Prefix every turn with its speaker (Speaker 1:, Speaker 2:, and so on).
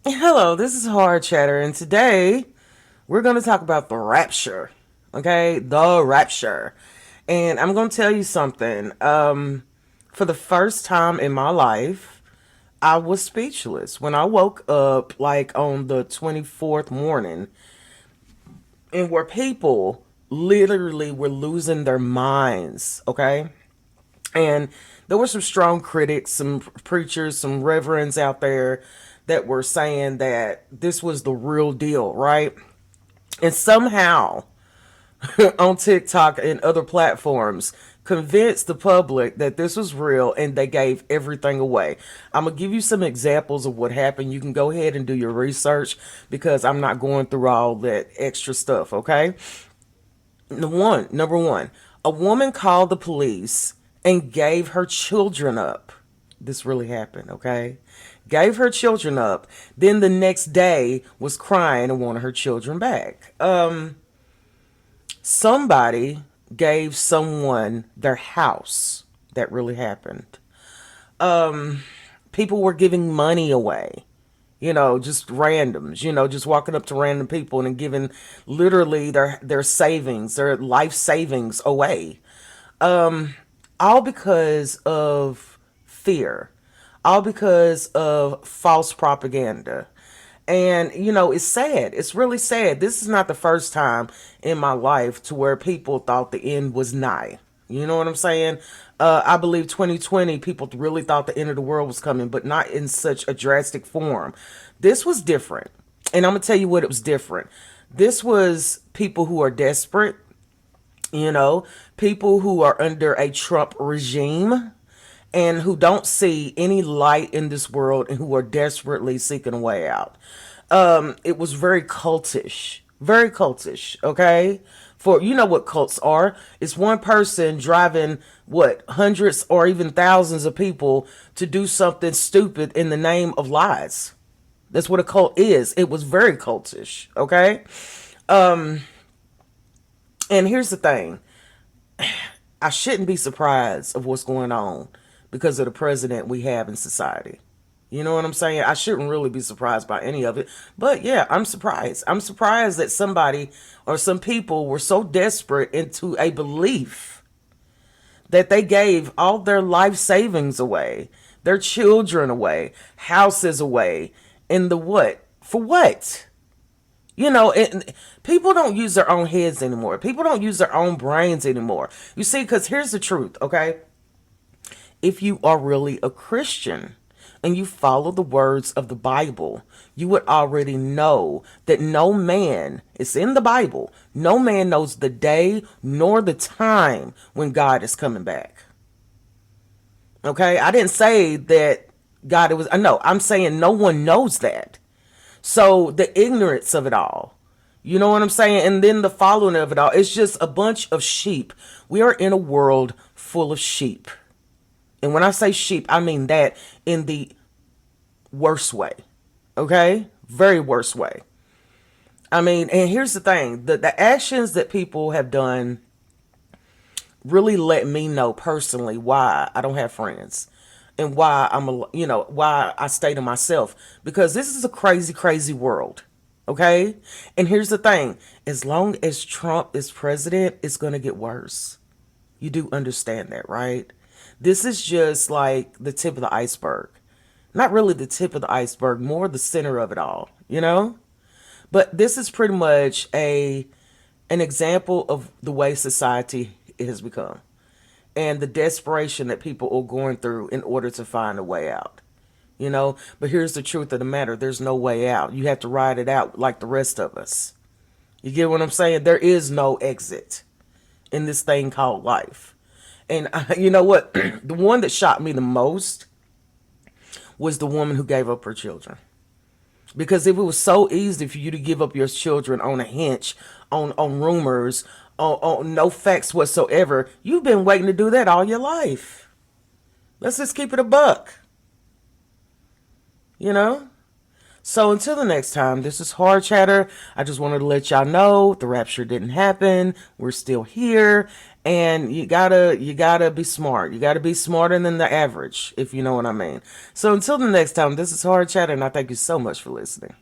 Speaker 1: Hello, this is Hard Chatter, and today we're going to talk about the rapture. Okay, the rapture. And I'm going to tell you something. For the first time in my life, I was speechless when I woke up, like on the 24th morning, and where people literally were losing their minds. Okay, and there were some strong critics, some preachers, some reverends out there that were saying that this was the real deal, right? And somehow on TikTok and other platforms convinced the public that this was real and they gave everything away. I'm going to give you some examples of what happened. You can go ahead and do your research because I'm not going through all that extra stuff, okay? Number one, a woman called the police and gave her children up. This really happened, okay? Gave her children up. Then the next day was crying and wanted her children back. Somebody gave someone their house. That really happened. People were giving money away. Just randoms, just walking up to random people and giving literally their savings, their life savings away. All because of fear, all because of false propaganda. And, it's sad. It's really sad. This is not the first time in my life to where people thought the end was nigh. You know what I'm saying? I believe 2020, people really thought the end of the world was coming, but not in such a drastic form. This was different. And I'm going to tell you what it was different. This was people who are desperate, people who are under a Trump regime and who don't see any light in this world and who are desperately seeking a way out. It was very cultish, okay? For you know what cults are. It's one person driving what hundreds or even thousands of people to do something stupid in the name of lies. That's what a cult is. It was very cultish, okay? And here's the thing. I shouldn't be surprised of what's going on because of the president we have in society. You know what I'm saying? I shouldn't really be surprised by any of it. But yeah, I'm surprised. I'm surprised that somebody or some people were so desperate into a belief that they gave all their life savings away, their children away, houses away, and the what? For what? People don't use their own heads anymore. People don't use their own brains anymore. You see, because here's the truth, okay? If you are really a Christian and you follow the words of the Bible, you would already know that no man, it's in the Bible, no man knows the day nor the time when God is coming back. Okay? I didn't say that God, it was, no, I'm saying no one knows that. So the ignorance of it all, you know what I'm saying? And then the following of it all, it's just a bunch of sheep. We are in a world full of sheep. And when I say sheep, I mean that in the worst way. Okay? Very worst way. I mean, and here's the thing. The actions that people have done really let me know personally why I don't have friends. And why why I stay to myself. Because this is a crazy, crazy world. Okay? And here's the thing. As long as Trump is president, it's going to get worse. You do understand that, right? This is just like the tip of the iceberg. Not really the tip of the iceberg, more the center of it all, But this is pretty much an example of the way society has become and the desperation that people are going through in order to find a way out. But here's the truth of the matter. There's no way out. You have to ride it out like the rest of us. You get what I'm saying? There is no exit in this thing called life. And you know what? The one that shocked me the most was the woman who gave up her children. Because if it was so easy for you to give up your children on a hinge, on rumors, on no facts whatsoever, you've been waiting to do that all your life. Let's just keep it a buck. You know? So until the next time, this is Hard Chatter. I just wanted to let y'all know the rapture didn't happen. We're still here. And you gotta be smart. You gotta be smarter than the average, if you know what I mean. So until the next time, this is Hard Chat, and I thank you so much for listening.